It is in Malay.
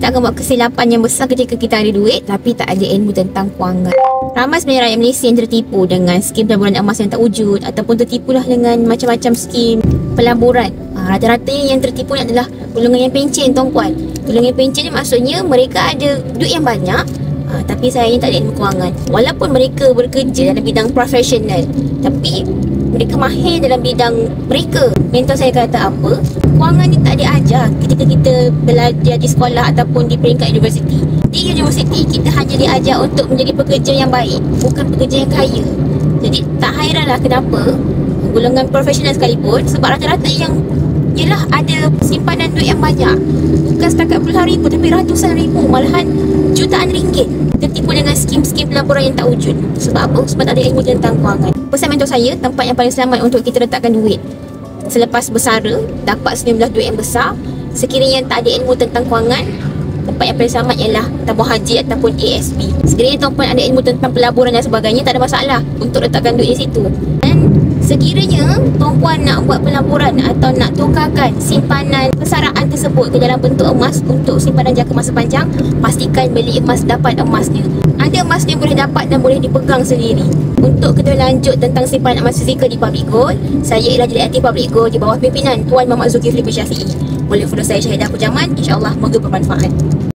kita akan buat kesilapan yang besar ketika kita ada duit tapi tak ada ilmu tentang kewangan. Ramai sebenarnya rakyat Malaysia yang tertipu dengan skim pelaburan emas yang tak wujud, ataupun tertipulah dengan macam-macam skim pelaburan. Rata-ratanya yang tertipu ni adalah golongan yang pencen, tuan-puan. Golongan yang pencen ni maksudnya mereka ada duit yang banyak, tapi sayangnya tak ada ilmu kewangan. Walaupun mereka bekerja dalam bidang profesional, tapi mereka mahir dalam bidang mereka. Mentor saya kata apa? Kewangan ni tak diajar ketika kita belajar di sekolah ataupun di peringkat universiti. Di universiti, kita hanya diajar untuk menjadi pekerja yang baik, bukan pekerja yang kaya. Jadi tak hairanlah kenapa golongan profesional sekalipun, sebab rata-rata yang ialah ada simpanan duit yang banyak, bukan setakat puluhan ribu tapi ratusan ribu, malahan jutaan ringgit, tertipu dengan skim-skim pelaburan yang tak wujud. Sebab apa? Sebab tak ada ilmu tentang kewangan. Pesan mentor saya, tempat yang paling selamat untuk kita letakkan duit selepas bersara, dapat sejumlah duit yang besar, sekiranya tak ada ilmu tentang kewangan, tempat yang paling selamat ialah tabung haji ataupun ASB. Sekiranya tuan-puan ada ilmu tentang pelaburan dan sebagainya, tak ada masalah untuk letakkan duit di situ. Dan sekiranya tuan-puan nak buat pelaburan atau nak tukarkan simpanan persaraan tersebut ke dalam bentuk emas untuk simpanan jangka masa panjang, pastikan beli emas, dapat emasnya. Ada emasnya boleh dapat dan boleh dipegang sendiri. Untuk lebih lanjut tentang simpanan emas fizikal di Public Gold, saya ialah jadi aktif Public Gold di bawah pimpinan Tuan Muhammad Zulkifli bin Syafiee. Boleh follow saya Syahidah Pujaman, insya-Allah moga bermanfaat.